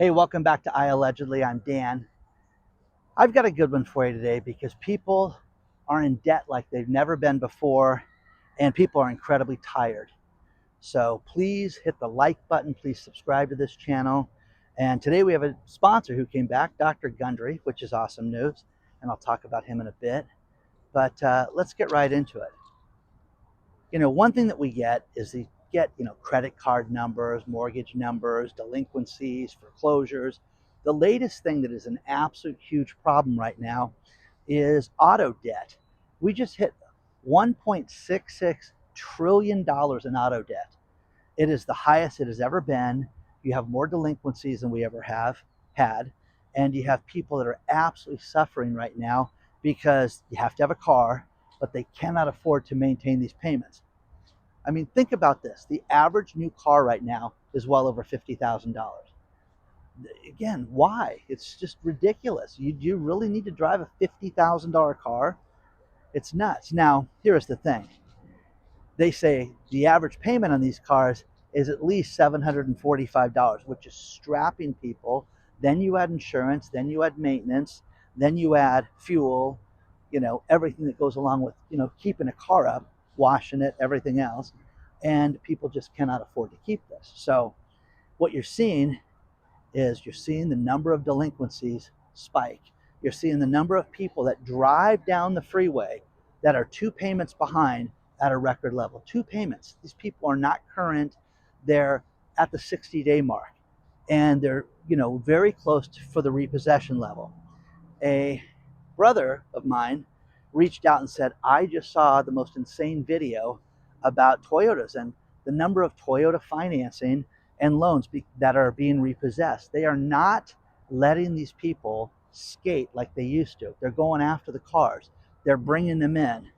Hey, welcome back to I Allegedly. I'm Dan. I've got a good one for you today because people are in debt like they've never been before, and people are incredibly tired. So please hit the like button. Please subscribe to this channel. And today we have a sponsor who came back, Dr. Gundry, which is awesome news. And I'll talk about him in a bit. But let's get right into it. One thing that we get is credit card numbers, mortgage numbers, delinquencies, foreclosures. The latest thing that is an absolute huge problem right now is auto debt. We just hit $1.66 trillion in auto debt. It is the highest it has ever been. You have more delinquencies than we ever have had. And you have people that are absolutely suffering right now because you have to have a car, but they cannot afford to maintain these payments. I mean, think about this. The average new car right now is well over $50,000. Again, why? It's just ridiculous. You really need to drive a $50,000 car? It's nuts. Now, here's the thing. They say the average payment on these cars is at least $745, which is strapping people. Then you add insurance, then you add maintenance, then you add fuel, everything that goes along with, keeping a car up, washing it, everything else. And people just cannot afford to keep this. So what you're seeing is you're seeing the number of delinquencies spike. You're seeing the number of people that drive down the freeway that are two payments behind at a record level. Two payments. These people are not current. They're at the 60-day mark. And they're, very close for the repossession level. A brother of mine reached out and said, I just saw the most insane video about Toyotas and the number of Toyota financing and loans that are being repossessed. They are not letting these people skate like they used to. They're going after the cars. They're bringing them in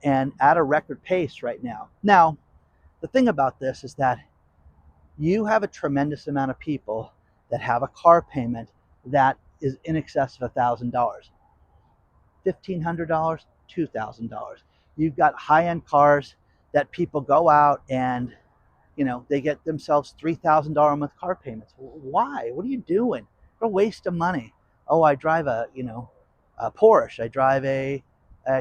and at a record pace right now. Now, the thing about this is that you have a tremendous amount of people that have a car payment that is in excess of $1,000, $1,500, $2,000. You've got high-end cars that people go out and they get themselves $3,000 a month car payments. Why? What are you doing? What a waste of money. Oh, I drive a Porsche. I drive a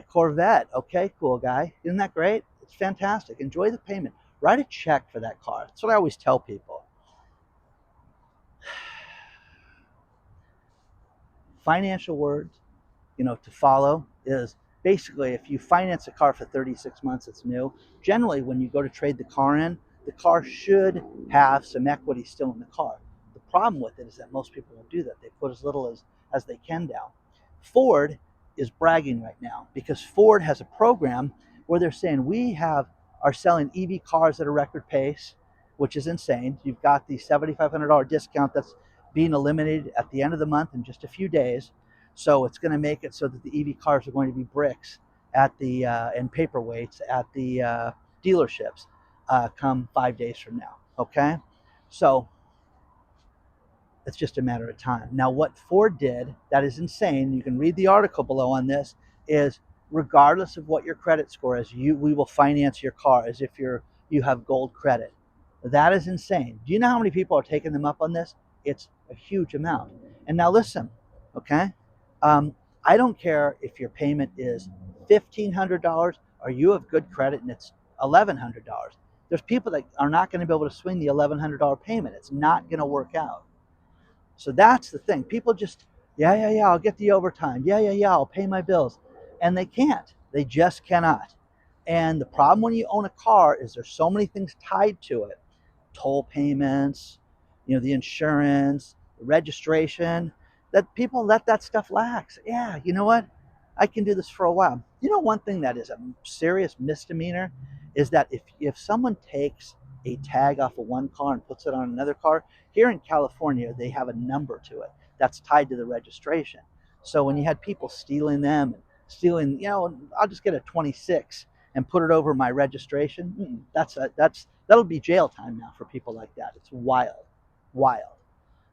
Corvette. Okay, cool guy. Isn't that great? It's fantastic. Enjoy the payment. Write a check for that car. That's what I always tell people. Financial words, to follow is basically if you finance a car for 36 months, it's new. Generally, when you go to trade the car in, the car should have some equity still in the car. The problem with it is that most people won't do that. They put as little as they can down. Ford is bragging right now because Ford has a program where they're saying are selling EV cars at a record pace, which is insane. You've got the $7,500 discount that's being eliminated at the end of the month in just a few days. So it's going to make it so that the EV cars are going to be bricks at the and paperweights at the dealerships come 5 days from now. Okay, so it's just a matter of time. Now, what Ford did that is insane. You can read the article below on this. Is regardless of what your credit score is, we will finance your car as if you have gold credit. That is insane. Do you know how many people are taking them up on this? It's a huge amount. And now listen, okay? I don't care if your payment is $1,500 or you have good credit and it's $1,100. There's people that are not going to be able to swing the $1,100 payment. It's not going to work out. So that's the thing. People just, yeah, I'll get the overtime. Yeah, I'll pay my bills. And they can't. They just cannot. And the problem when you own a car is there's so many things tied to it. Toll payments, the insurance, the registration, that people let that stuff lax. Yeah, you know what? I can do this for a while. One thing that is a serious misdemeanor is that if someone takes a tag off of one car and puts it on another car, here in California, they have a number to it that's tied to the registration. So when you had people stealing them, I'll just get a 26 and put it over my registration. That'll be jail time now for people like that. It's wild.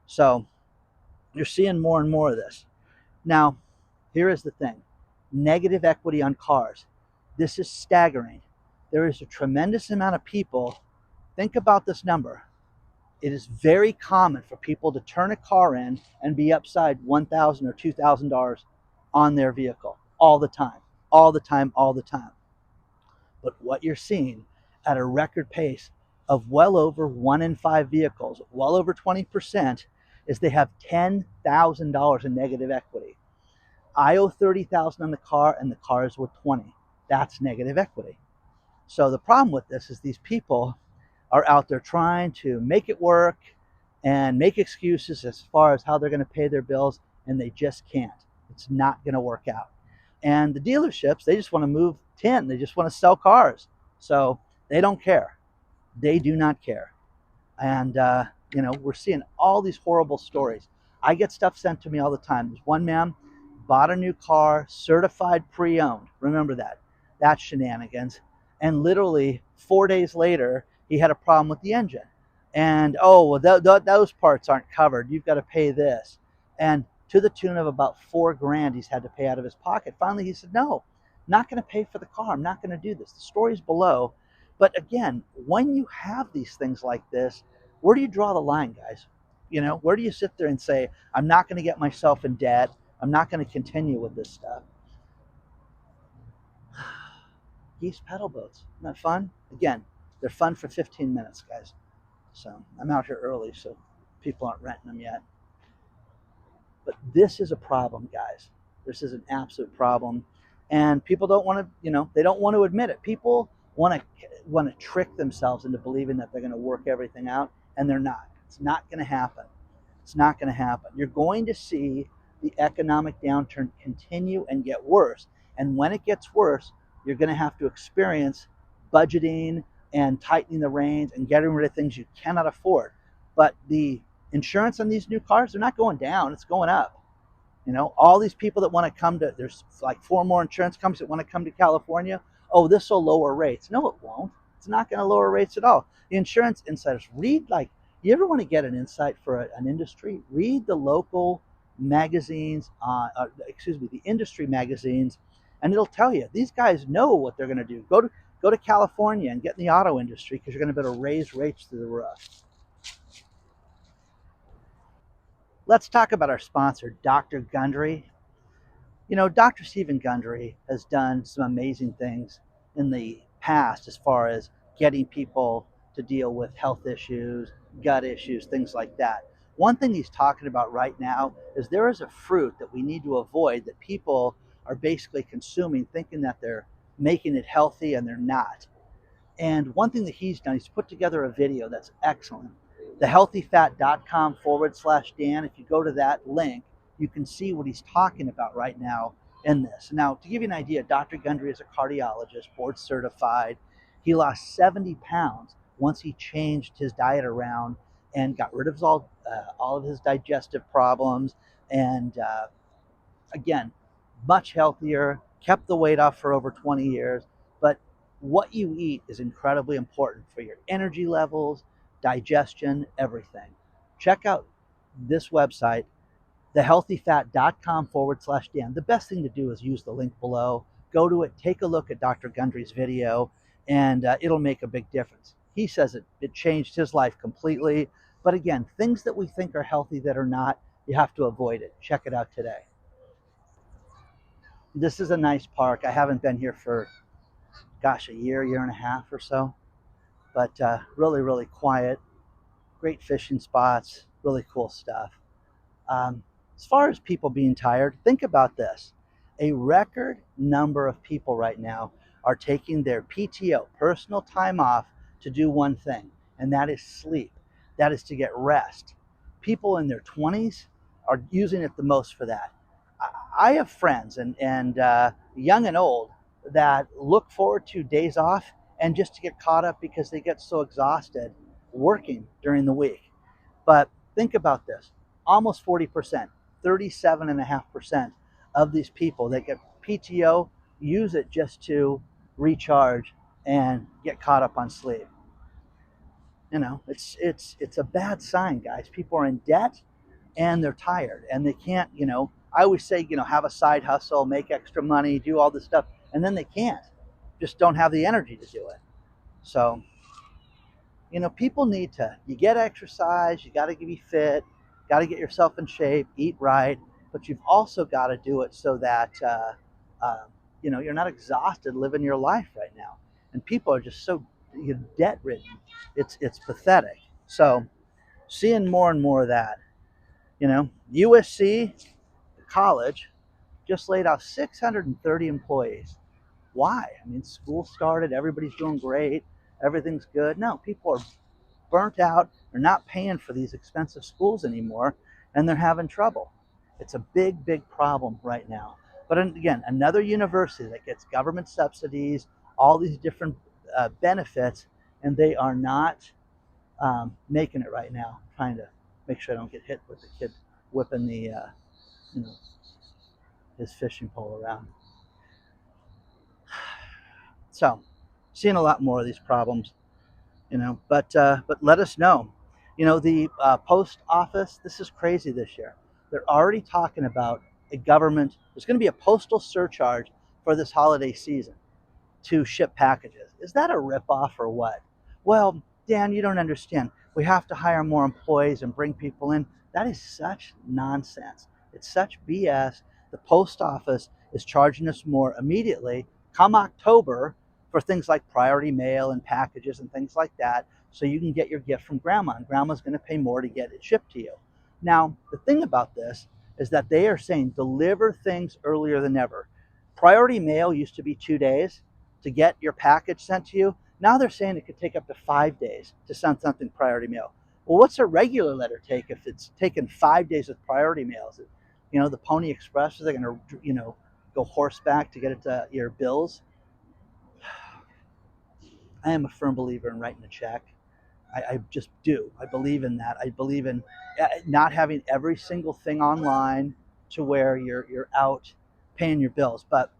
So you're seeing more and more of this. Now, here is the thing. Negative equity on cars. This is staggering. There is a tremendous amount of people. Think about this number. It is very common for people to turn a car in and be upside $1,000 or $2,000 on their vehicle all the time, all the time, all the time. But what you're seeing at a record pace of well over 1 in 5 vehicles, well over 20%, is they have $10,000 in negative equity. I owe 30,000 on the car and the car is worth 20. That's negative equity. So the problem with this is these people are out there trying to make it work and make excuses as far as how they're going to pay their bills, and they just can't. It's not going to work out. And the dealerships, they just want to move tin. They just want to sell cars. So they don't care. They do not care. And, we're seeing all these horrible stories. I get stuff sent to me all the time. There's one man bought a new car, certified pre-owned. Remember that. That's shenanigans. And literally 4 days later, he had a problem with the engine. And, oh, well, those parts aren't covered. You've got to pay this. And to the tune of about $4,000 he's had to pay out of his pocket. Finally, he said, no, I'm not going to pay for the car. I'm not going to do this. The story's below. But again, when you have these things like this, where do you draw the line, guys? Where do you sit there and say, I'm not going to get myself in debt. I'm not going to continue with this stuff. Geese pedal boats. Isn't that fun? Again, they're fun for 15 minutes, guys. So I'm out here early, so people aren't renting them yet. But this is a problem, guys. This is an absolute problem. And people don't want to, they don't want to admit it. People want to trick themselves into believing that they're going to work everything out, and they're not. It's not going to happen. It's not going to happen. You're going to see the economic downturn continue and get worse. And when it gets worse, you're going to have to experience budgeting and tightening the reins and getting rid of things you cannot afford. But the insurance on these new cars, they're not going down, it's going up. All these people that want to come to, there's like 4 more insurance companies that want to come to California. Oh, this will lower rates. No, it won't. It's not going to lower rates at all. The insurance insiders, you ever want to get an insight for an industry? Read the local magazines, the industry magazines, and it'll tell you these guys know what they're going to do. Go to California and get in the auto industry because you're going to be able to raise rates through the roof. Let's talk about our sponsor, Dr. Gundry. Dr. Stephen Gundry has done some amazing things in the past as far as getting people to deal with health issues, gut issues, things like that. One thing he's talking about right now is there is a fruit that we need to avoid that people are basically consuming thinking that they're making it healthy and they're not. And one thing that he's done, he's put together a video that's excellent. Thehealthyfat.com/Dan. If you go to that link, you can see what he's talking about right now in this. Now, to give you an idea, Dr. Gundry is a cardiologist, board certified. He lost 70 pounds once he changed his diet around and got rid of all of his digestive problems. And again, much healthier, kept the weight off for over 20 years. But what you eat is incredibly important for your energy levels, digestion, everything. Check out this website, thehealthyfat.com/Dan. The best thing to do is use the link below. Go to it, take a look at Dr. Gundry's video, and it'll make a big difference. He says it changed his life completely. But again, things that we think are healthy that are not, you have to avoid it. Check it out today. This is a nice park. I haven't been here for, a year and a half or so. But really, really quiet. Great fishing spots. Really cool stuff. As far as people being tired, think about this. A record number of people right now are taking their PTO, personal time off, to do one thing, and that is sleep. That is to get rest. People in their 20s are using it the most for that. I have friends, and young and old, that look forward to days off and just to get caught up because they get so exhausted working during the week. But think about this. Almost 40%, 37.5% of these people that get PTO use it just to recharge and get caught up on sleep. It's a bad sign, guys. People are in debt and they're tired and they can't, I always say, have a side hustle, make extra money, do all this stuff, and then they can't, just don't have the energy to do it. So, People need to, you get exercise, you got to be fit, got to get yourself in shape, eat right, but you've also got to do it so that, you're not exhausted living your life right now. And people are just so debt ridden. It's pathetic. So seeing more and more of that, USC, the college, just laid off 630 employees. Why? I mean, school started, everybody's doing great, everything's good. No, people are burnt out. They're not paying for these expensive schools anymore, and they're having trouble. It's a big, big problem right now. But again, another university that gets government subsidies, all these different benefits, and they are not making it right now. Trying to make sure I don't get hit with the kid whipping you know, his fishing pole around. So, seeing a lot more of these problems. But let us know. The post office. This is crazy this year. They're already talking about a government. There's going to be a postal surcharge for this holiday season to ship packages. Is that a ripoff or what? Well, Dan, you don't understand. We have to hire more employees and bring people in. That is such nonsense. It's such BS. The post office is charging us more immediately come October for things like priority mail and packages and things like that, so you can get your gift from grandma, and grandma's going to pay more to get it shipped to you. Now, the thing about this is that they are saying deliver things earlier than ever. Priority mail used to be 2 days to get your package sent to you. Now they're saying it could take up to 5 days to send something priority mail. Well, what's a regular letter take if it's taken 5 days with priority mail? Is it, the Pony Express? Are they going to, go horseback to get it to your bills? I am a firm believer in writing a check. I just do. I believe in that. I believe in not having every single thing online to where you're out paying your bills. But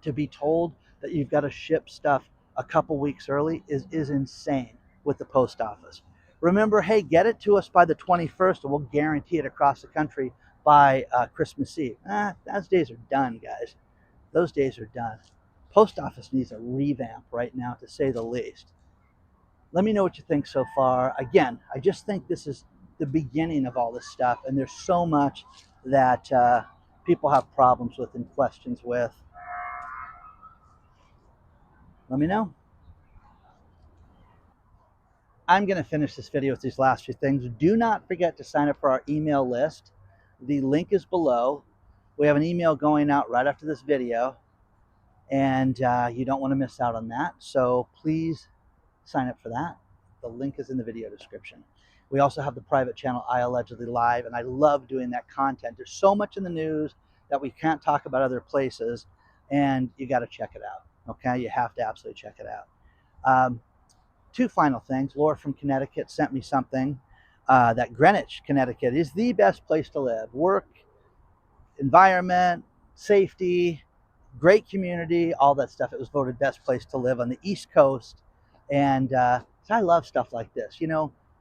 to be told that you've got to ship stuff a couple weeks early is insane with the post office. Remember, hey, get it to us by the 21st and we'll guarantee it across the country by Christmas Eve. Those days are done, guys. Those days are done. Post office needs a revamp right now, to say the least. Let me know what you think so far. Again, I just think this is the beginning of all this stuff, and there's so much that people have problems with and questions with. Let me know. I'm going to finish this video with these last few things. Do not forget to sign up for our email list. The link is below. We have an email going out right after this video, and you don't want to miss out on that. So please sign up for that. The link is in the video description. We also have the private channel, I Allegedly Live, and I love doing that content. There's so much in the news that we can't talk about other places, and you got to check it out. Okay, you have to absolutely check it out. Two final things. Laura from Connecticut sent me something that Greenwich, Connecticut is the best place to live. Work, environment, safety, great community, all that stuff. It was voted best place to live on the East Coast. And so I love stuff like this.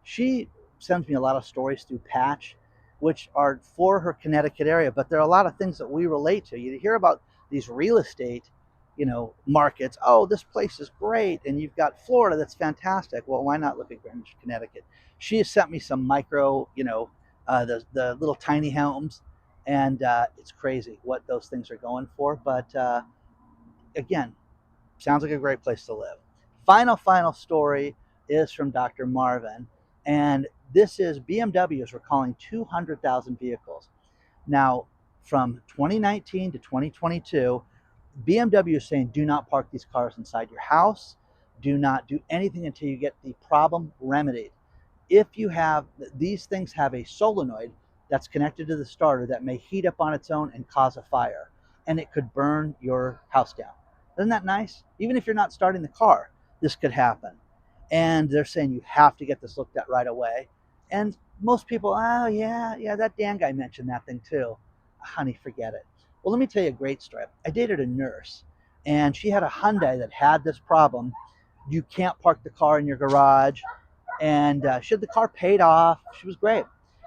She sends me a lot of stories through Patch, which are for her Connecticut area, but there are a lot of things that we relate to. You hear about these real estate, markets. Oh, this place is great. And you've got Florida that's fantastic. Well, why not look at Greenwich, Connecticut? She has sent me some micro, the little tiny homes, and it's crazy what those things are going for. But again, sounds like a great place to live. Final story is from Dr. Marvin, and this is BMW is recalling 200,000 vehicles. Now, from 2019 to 2022, BMW is saying do not park these cars inside your house. Do not do anything until you get the problem remedied. If you have, these things have a solenoid that's connected to the starter that may heat up on its own and cause a fire, and it could burn your house down. Isn't that nice? Even if you're not starting the car, this could happen. And they're saying you have to get this looked at right away. And most people, oh yeah, that Dan guy mentioned that thing too. Honey, forget it. Well, let me tell you a great story. I dated a nurse, and she had a Hyundai that had this problem. You can't park the car in your garage. And she had the car paid off. She was great.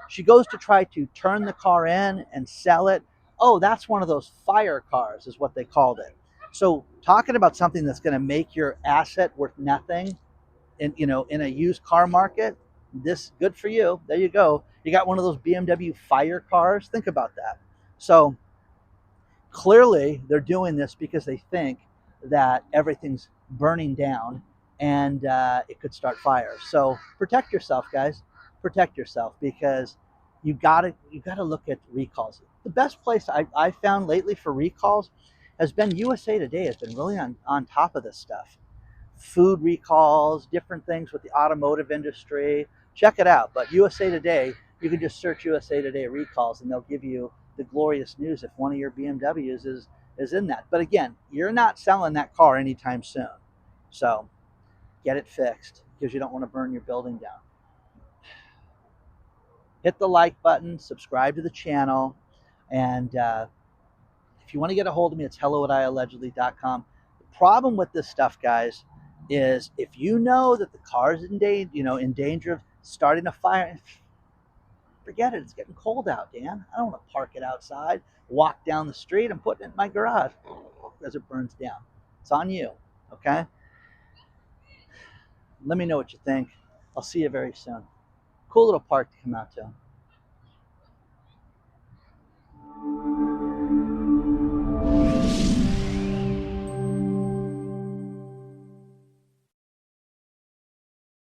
She goes to try to turn the car in and sell it. Oh, that's one of those fire cars, is what they called it. So talking about something that's going to make your asset worth nothing, in a used car market, this good for you. There you go. You got one of those BMW fire cars. Think about that. So clearly they're doing this because they think that everything's burning down and it could start fires. So protect yourself, guys. Protect yourself because you gotta look at recalls. The best place I found lately for recalls has been USA Today. Has been really on top of this stuff. Food recalls, different things with the automotive industry. Check it out. But USA Today, you can just search USA Today recalls and they'll give you the glorious news if one of your BMWs is in that. But again, you're not selling that car anytime soon. So get it fixed because you don't want to burn your building down. Hit the like button, subscribe to the channel, and if you want to get a hold of me, it's hello@iallegedly.com. The problem with this stuff, guys, is if you know that the car is in danger of starting a fire, forget it. It's getting cold out, Dan. I don't want to park it outside, walk down the street, and put it in my garage as it burns down. It's on you, okay? Let me know what you think. I'll see you very soon. Cool little park to come out to.